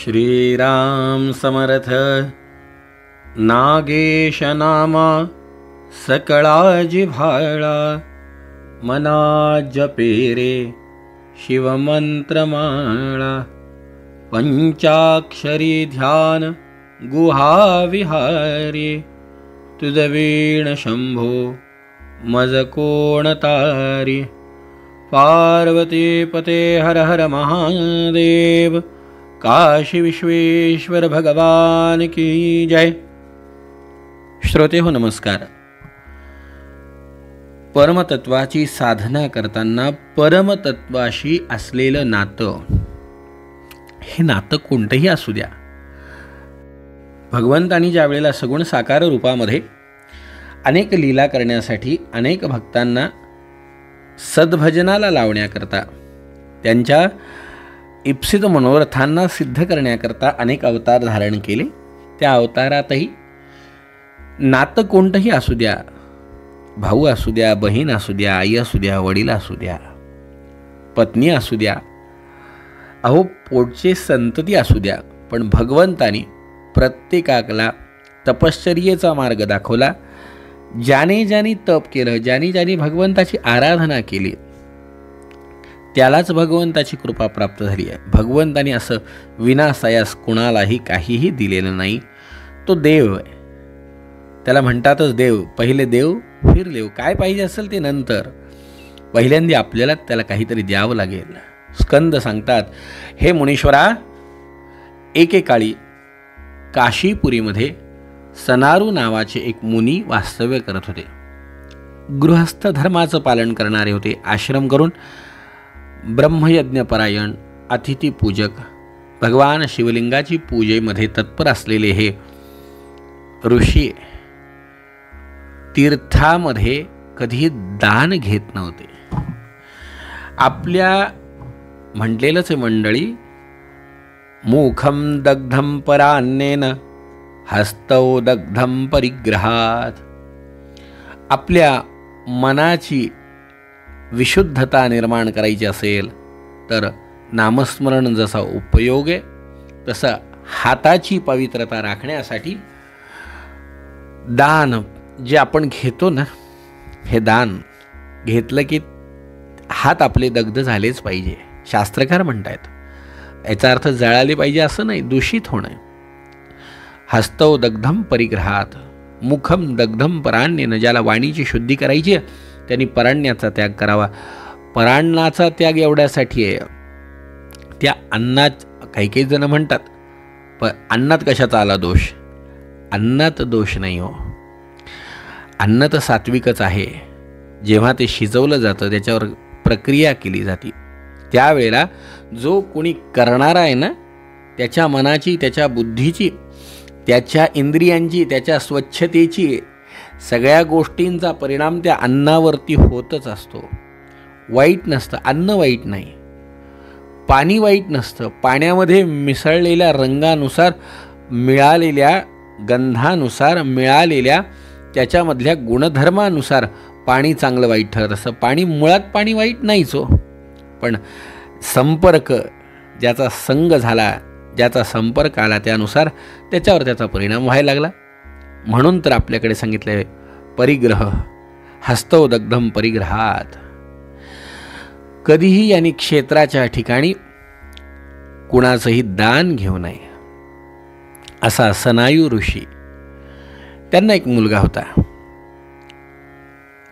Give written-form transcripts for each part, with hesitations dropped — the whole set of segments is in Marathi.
श्रीराम समर्थ। नागेश नामा सकळा जिव्हाळा, मना जपे रे शिवमंत्रमाळा। पंचाक्षरी ध्यान गुहा विहारी, तुझ वीण शंभो मज कोण तारी। पार्वती पते हर हर महादेव, काशी विश्वेश्वर भगवान की जय। श्रोते हो नमस्कार। परमतत्वाची साधना करताना परमतत्वाशी असलेलं नातं, हे नातं कोणतंही असू द्या, भगवंतानी ज्या वेळेला सगुण साकार रूपामध्ये अनेक लीला करण्यासाठी अनेक भक्तांना सद्भजनाला लावण्याकरता, त्यांच्या इप्सित मनोरथांना सिद्ध करण्याकरता अनेक अवतार धारण केले, त्या अवतारातही नातं कोणतंही असू द्या, भाऊ असू द्या, बहीण असू द्या, आई असू द्या, वडील असू द्या, पत्नी असू द्या, अहो पोटचे संतती असू द्या, पण भगवंतानी प्रत्येकाला तपश्चर्येचा मार्ग दाखवला। ज्याने ज्याने तप केलं, ज्याने ज्याने भगवंताची आराधना केली, त्यालाच भगवंताची कृपा प्राप्त झाली आहे। भगवंतानी असं विनासायास कुणालाही काहीही दिलेलं नाही। तो देव आहे, त्याला म्हणतातच देव। पहिले देव फिर देव। काय पाहिजे असेल ते नंतर, पहिल्यांदा आपल्याला त्याला काहीतरी द्यावं लागेल। स्कंद सांगतात, हे मुनीश्वरा, एकेकाळी काशीपुरीमध्ये सनारू नावाचे एक मुनी वास्तव्य करत होते। गृहस्थ धर्माचं पालन करणारे होते। आश्रम करून ब्रह्मयज्ञपरायण, अतिथीपूजक, भगवान शिवलिंगाची पूजेमध्ये तत्पर असलेले हे ऋषी तीर्थामध्ये कधीही दान घेत नव्हते। आपल्या म्हटलेलंच मंडळी, मुखम दग्धम परान्नेन हस्तौ दग्धम परिग्रहात। आपल्या मनाची विशुद्धता निर्माण करायची असेल तर नामस्मरण जसा उपयोग आहे, तसं हाताची पवित्रता राखण्यासाठी दान जे आपण घेतो ना, हे दान घेतलं की हात आपले दग्ध झालेच पाहिजे। शास्त्रकार म्हणतायत, याचा अर्थ जळाले पाहिजे असं नाही, दूषित होणं। हस्तौ दग्धम परिग्रहात, मुखम दग्धम पराण्येन। ज्याला वाणीची शुद्धी करायची आहे त्यांनी पराण्याचा त्याग करावा। पराण्याचा त्याग एवढ्यासाठी आहे, त्या अन्नात काही काही जण म्हणतात, पण अन्नात कशाचा आला दोष? अन्नात दोष नाही हो, अन्न तर सात्विकच आहे। जेव्हा ते शिजवलं जातं, त्याच्यावर प्रक्रिया केली जाते, त्यावेळेला जो कोणी करणारा आहे ना, त्याच्या मनाची, त्याच्या बुद्धीची, त्याच्या इंद्रियांची, त्याच्या स्वच्छतेची, सगळ्या गोष्टींचा परिणाम त्या अन्नावरती होतच असतो। वाईट नसतं अन्न, वाईट नाही। पाणी वाईट नसतं, पाण्यामध्ये मिसळलेल्या रंगानुसार, मिळालेल्या गंधानुसार, मिळालेल्या त्याच्यामधल्या गुणधर्मानुसार पाणी चांगलं वाईट ठरत असतं। पाणी मुळात पाणी वाईट नाहीच हो, पण संपर्क, ज्याचा संग झाला, ज्याचा संपर्क आला, त्यानुसार त्याच्यावर त्याचा परिणाम व्हायला लागला। म्हणून तर आपल्याकडे सांगितले परिग्रह, हस्तौ दग्धम परिग्रहात। कधीही यांनी क्षेत्राच्या ठिकाणी कुणाचंही दान घेऊ नये। असा सनायू ऋषी, त्यांना एक मुलगा होता,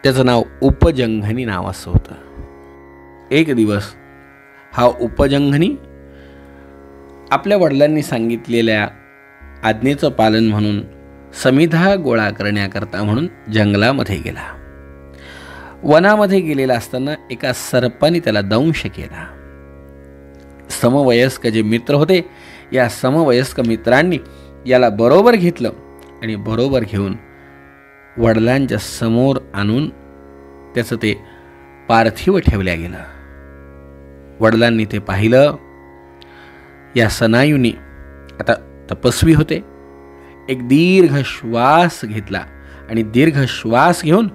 त्याचं नाव उपजंघनी नाव असं होतं। एक दिवस हा उपजंघनी आपल्या वडिलांनी सांगितलेल्या आज्ञेचं पालन म्हणून समिधा गोळा करण्याकरता म्हणून जंगलामध्ये गेला। वनामध्ये गेलेला असताना एका सर्पाने त्याला दंश केला। समवयस्क जे मित्र होते, या समवयस्क मित्रांनी याला बरोबर घेतलं आणि बरोबर घेऊन वडिलांच्या समोर आणून त्याचं ते पार्थिव ठेवल्या गेलं। वडिलांनी ते पाहिलं। या सनायुनी, आता तपस्वी होते, एक दीर्घ श्वास घेतला आणि दीर्घ श्वास घेऊन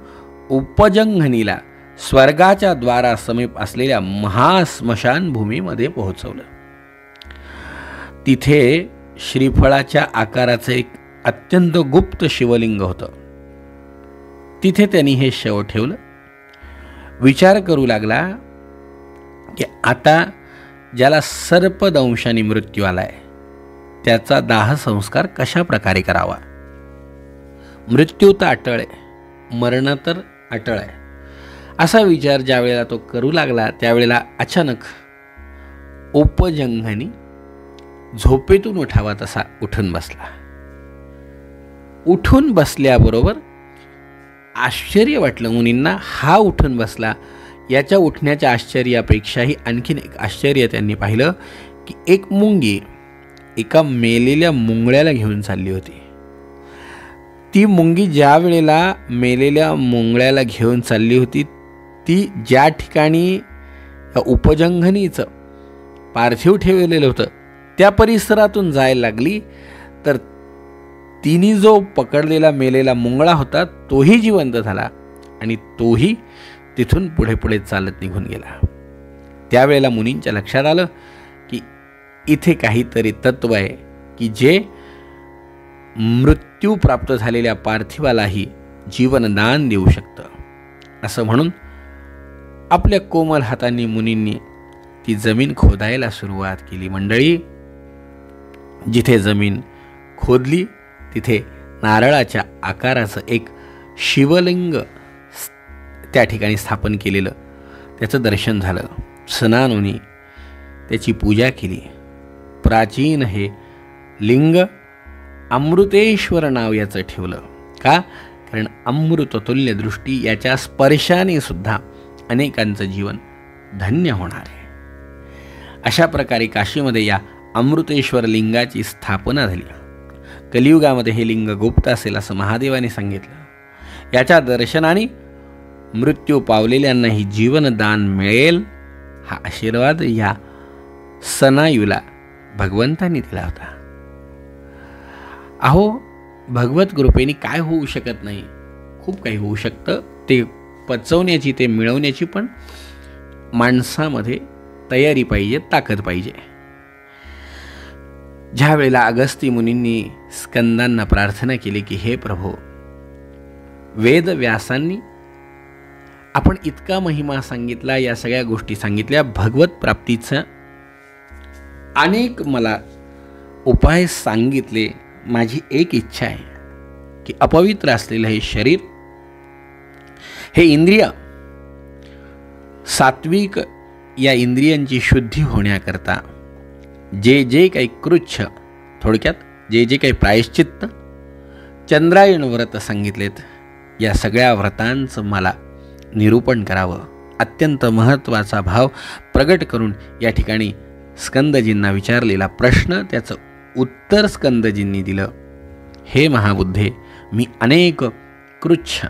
उपजंघनीला स्वर्गाच्या द्वारासमीप असलेल्या महास्मशान भूमीमध्ये पोहोचवलं। तिथे श्रीफळाच्या आकाराचं एक अत्यंत गुप्त शिवलिंग होतं. तिथे त्यांनी हे शव ठेवलं. विचार करू लागला की आता ज्याला सर्पदंशाने मृत्यू आलाय त्याचा दाह संस्कार कशा प्रकारे करावा. मृत्यू तर अटळ आहे, मरण तर अटळ आहे. असा विचार ज्या वेळेला तो करू लागला त्यावेळेला अचानक उपजंघनी झोपेतून उठावा तसा उठून बसला. उठून बसल्याबरोबर आश्चर्य वाटलं मुनींना. हा उठून बसला, याच्या उठण्याच्या आश्चर्यापेक्षाही आणखीन एक आश्चर्य त्यांनी पाहिलं की एक मुंगी एका मेलेल्या मुंगळ्याला घेऊन चालली होती. ती मुंगी ज्या वेळेला मेलेल्या मुंगळ्याला घेऊन चालली होती ती ज्या ठिकाणी उपजंघनीचं पार्थिव ठेवलेलं होतं त्या परिसरातून जायला लागली तर तिने जो पकडलेला मेलेला मुंगळा होता तोही जिवंत झाला आणि तोही तिथून पुढे पुढे चालत निघून गेला. त्यावेळेला मुनींच्या लक्षात आलं की इथे काहीतरी तत्व आहे की जे मृत्यू प्राप्त झालेल्या पार्थिवालाही जीवनदान देऊ शकतं. असं म्हणून आपल्या कोमल हातांनी मुनींनी ती जमीन खोदायला सुरुवात केली. मंडळी, जिथे जमीन खोदली तिथे नारळाच्या आकाराचं एक शिवलिंग त्या ठिकाणी स्थापन केलेलं त्याचं दर्शन झालं. स्नानोनी त्याची पूजा केली. प्राचीन हे लिंग अमृतेश्वर नाव याचं ठेवलं. का? कारण अमृततुल्य दृष्टी याच्या स्पर्शाने सुद्धा अनेकांचं जीवन धन्य होणार आहे. अशा प्रकारे काशीमध्ये या अमृतेश्वर लिंगाची स्थापना झाली. कलियुगामध्ये हे लिंग गुप्त असेल असं महादेवाने सांगितलं. याच्या दर्शनाने मृत्यू पावलेल्यांनाही जीवनदान मिळेल हा आशीर्वाद या सनायूला भगवंतांनी दिला होता. अहो, भगवत कृपेने काय होऊ शकत नाही, खूप काही होऊ शकतं. ते पचवण्याची, ते मिळवण्याची पण माणसामध्ये तयारी पाहिजे, ताकद पाहिजे. ज्या वेळेला अगस्ती मुनींनी स्कंदांना प्रार्थना केली की हे प्रभो, वेद व्यासांनी आपण इतका महिमा सांगितला, या सगळ्या गोष्टी सांगितल्या, भगवत प्राप्तीचं अनेक मला उपाय सांगितले. माझी एक इच्छा आहे की अपवित्र असलेलं हे शरीर, हे इंद्रिय, सात्विक या इंद्रियांची शुद्धी होण्याकरता जे जे काही कृच्छ, थोडक्यात जे जे काही प्रायश्चित्त, चंद्रायण व्रत सांगितलेत, या सगळ्या व्रतांचं मला निरूपण करावं. अत्यंत महत्त्वाचा भाव प्रगट करून या ठिकाणी स्कंदजींना विचारलेला प्रश्न, त्याचं उत्तर स्कंदजींनी दिलं. हे महाबुद्धे, मी अनेक कृच्छ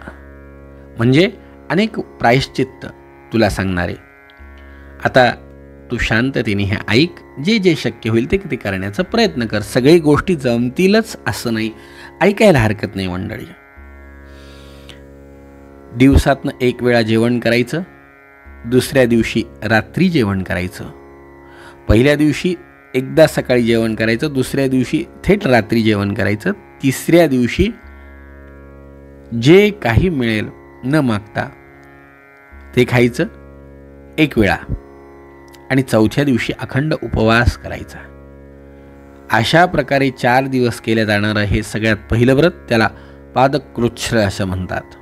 म्हणजे अनेक प्रायश्चित्त तुला सांगणारे. आता तू शांततेने हे ऐक. जे जे शक्य होईल ते करण्याचा प्रयत्न कर. सगळी गोष्टी जमतीलच असं नाही, ऐकायला हरकत नाही. मंडळी, दिवसातनं एक वेळा जेवण करायचं, दुसऱ्या दिवशी रात्री जेवण करायचं. पहिल्या दिवशी एकदा सकाळी जेवण करायचं, दुसऱ्या दिवशी थेट रात्री जेवण करायचं, तिसऱ्या दिवशी जे काही मिळेल न मागता ते खायचं एक वेळा, आणि चौथ्या दिवशी अखंड उपवास करायचा. अशा प्रकारे 4 दिवस केल्या जाणारं हे सगळ्यात पहिलं व्रत, त्याला पादकृच्छ असं म्हणतात.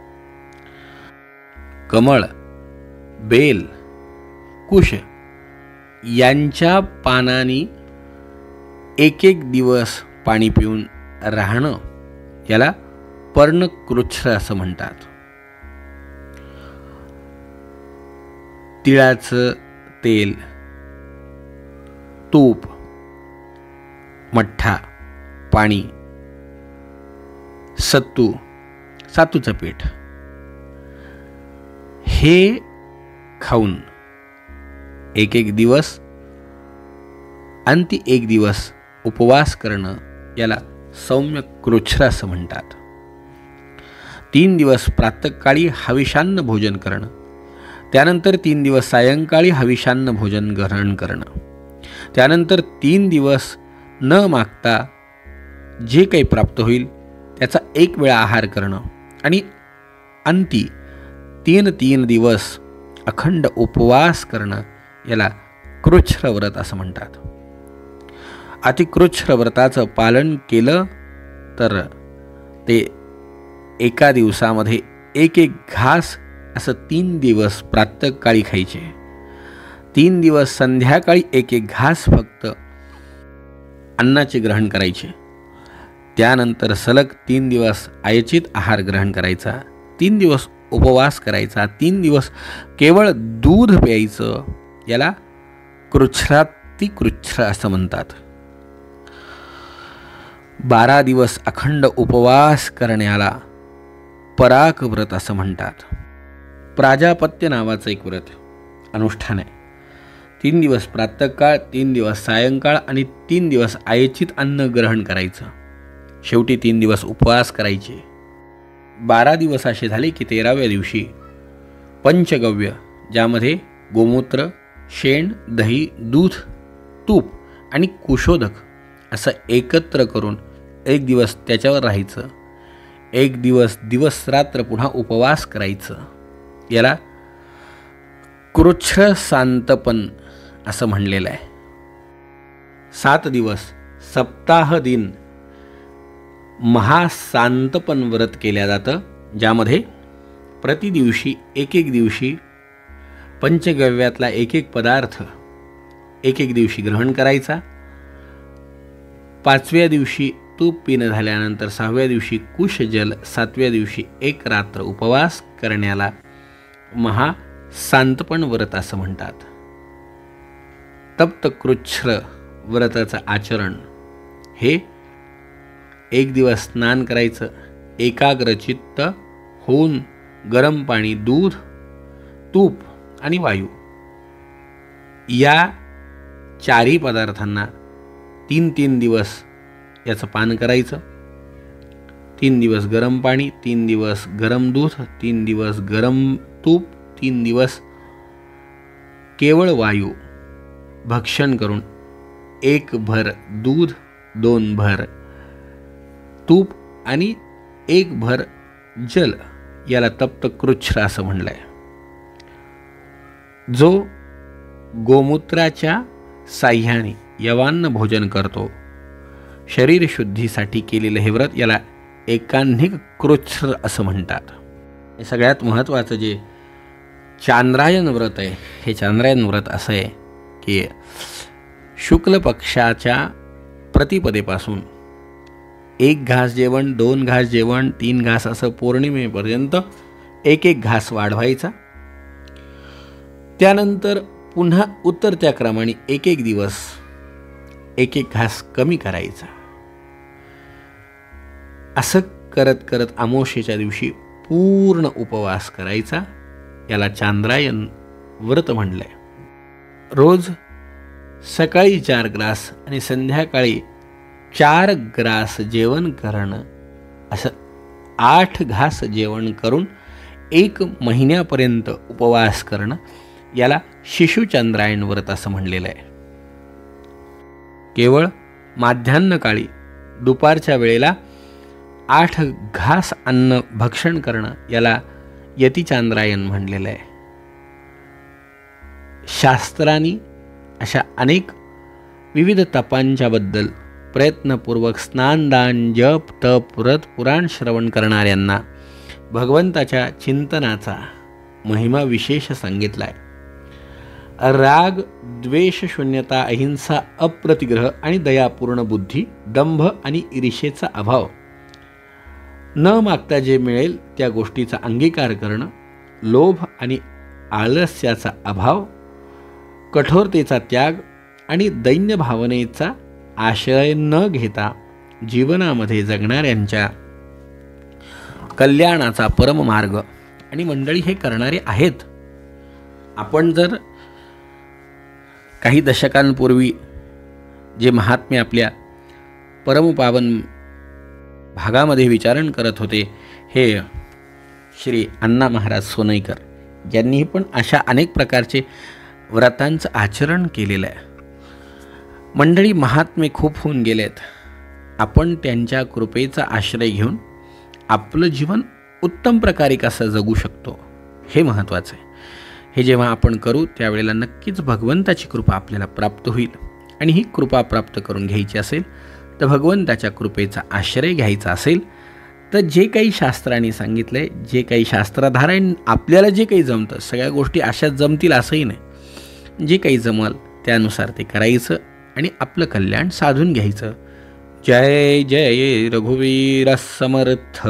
कमळ, बेल, कुश यांच्या पानांनी एक एक दिवस पाणी पिऊन राहणं याला पर्णकृच्छ असं म्हणतात. तिळाचं तेल, तूप, मठ्ठा, पाणी, सातूचं पीठ हे खाऊन एक एक दिवस अंती एक दिवस उपवास करणं याला सौम्य कृच्छ असं म्हणतात. 3 दिवस प्रातःकाळी हविषान्न भोजन करणं, त्यानंतर 3 दिवस सायंकाळी हविषान्न भोजन ग्रहण करणं, त्यानंतर 3 दिवस न मागता जे काही प्राप्त होईल त्याचा एक वेळा आहार करणं आणि अंती 3 दिवस अखंड उपवास करणं याला कृच्छ्र व्रत असं म्हणतात. अतिकृच्छ्र व्रताचं पालन केलं तर ते एका दिवसामध्ये एक घास असं 3 दिवस प्रातःकाळी खायचे, 3 दिवस संध्याकाळी एक घास फक्त अन्नाचे ग्रहण करायचे. त्यानंतर सलग 3 दिवस आयचित आहार ग्रहण करायचा, 3 दिवस उपवास करायचा, 3 दिवस केवळ दूध प्यायचं. याला कृच्छ्रातिकृच्छ्र असं म्हणतात. 12 दिवस अखंड उपवास करण्याला पराक व्रत असं म्हणतात. प्राजापत्य नावाचं एक व्रत अनुष्ठान आहे. 3 दिवस प्रातःकाळ, 3 दिवस सायंकाळ आणि 3 दिवस आयचित अन्न ग्रहण करायचं. शेवटी 3 दिवस उपवास करायचे. 12 दिवस असे झाले की 13व्या दिवशी पंचगव्य, ज्यामध्ये गोमूत्र, शेण, दही, दूध, तूप आणि कुशोदक असं एकत्र करून 1 दिवस त्याच्यावर राहायचं. 1 दिवस दिवस रात्र पुन्हा उपवास करायचं. याला कृच्छ्र सांतपन असं म्हणलेलं आहे. 7 दिवस सप्ताह दिन महासांतपन व्रत केल्या जातं, ज्यामध्ये प्रतिदिवशी एक दिवशी पंचगव्यातला एक पदार्थ एक दिवशी ग्रहण करायचा. 5व्या दिवशी तूप पिणं झाल्यानंतर 6व्या दिवशी कुशजल, 7व्या दिवशी 1 रात्र उपवास करण्याला महासांतपन व्रत असं म्हणतात. तप्त कृच्छ्र व्रताचं आचरण हे 1 दिवस स्नान करायचं, एकाग्रचित्त होऊन गरम पाणी, दूध, तूप आणि वायू या 4 पदार्थांना 3 दिवस याचं पान करायचं. 3 दिवस गरम पाणी, 3 दिवस गरम दूध, 3 दिवस गरम तूप, 3 दिवस केवळ वायू भक्षण करून 1 भर दूध, 2 भर तूप आणि 1 भर जल याला तप्त कृच्छ्र असं म्हणलंय. जो गोमूत्राच्या साह्याने यवान्न भोजन करतो, शरीर शुद्धीसाठी केलेलं हे व्रत याला एकान्निक कृच्छ्र असं म्हणतात. सगळ्यात महत्त्वाचं जे चांद्रायन व्रत आहे, हे चांद्रायन व्रत असं आहे की शुक्ल पक्षाच्या प्रतिपदेपासून 1 घास जेवण, 2 घास जेवण, 3 घास असं पौर्णिमेपर्यंत 1 घास वाढवायचा. त्यानंतर पुन्हा उतरत्या क्रमाने 1 दिवस 1 घास कमी करायचा. असं करत करत अमावस्येच्या दिवशी पूर्ण उपवास करायचा. याला चांद्रायन व्रत म्हणलंय. रोज सकाळी 4 ग्लास आणि संध्याकाळी 4 ग्रास जेवण करणं, असं 8 घास जेवण करून 1 महिन्यापर्यंत उपवास करणं याला शिशुचंद्रायण व्रत असं म्हणलेलं आहे. केवळ माध्यान्हकाळी दुपारच्या वेळेला 8 घास अन्न भक्षण करणं याला यतिचांद्रायण म्हणलेलं आहे. शास्त्रांनी अशा अनेक विविध तपांच्याबद्दल प्रयत्नपूर्वक स्नानदान, जप, तप, व्रत, पुराण श्रवण करणाऱ्यांना भगवंताच्या चिंतनाचा महिमा विशेष सांगितला आहे. राग, द्वेष शून्यता, अहिंसा, अप्रतिग्रह आणि दयापूर्ण बुद्धी, दंभ आणि ईर्षेचा अभाव, न मागता जे मिळेल त्या गोष्टीचा अंगीकार करणं, लोभ आणि आळस्याचा अभाव, कठोरतेचा त्याग आणि दैन्य भावनेचा आश्रय न घेता जीवनामध्ये जगणाऱ्यांच्या कल्याणाचा परममार्ग आणि मंडळी हे करणारे आहेत. आपण जर काही दशकांपूर्वी जे महात्मे आपल्या परमपावन भागामध्ये विचारण करत होते, हे श्री अण्णा महाराज सोनईकर यांनी पण अशा अनेक प्रकारचे व्रतांचं आचरण केलेलं आहे. मंडळी, महात्मे खूप होऊन गेलेत. आपण त्यांच्या कृपेचा आश्रय घेऊन आपलं जीवन उत्तम प्रकारे कसं जगू शकतो हे महत्त्वाचं आहे. हे जेव्हा आपण करू त्यावेळेला नक्कीच भगवंताची कृपा आपल्याला प्राप्त होईल. आणि ही कृपा प्राप्त करून घ्यायची असेल तर भगवंताच्या कृपेचा आश्रय घ्यायचा असेल तर जे काही शास्त्राने सांगितलं आहे, जे काही शास्त्राधारण आपल्याला जे काही जमतं, सगळ्या गोष्टी अशाच जमतील असंही नाही. जे काही जमल त्यानुसार ते करायचं आणि आपलं कल्याण साधून घ्यायचं. जय जय रघुवीर समर्थ.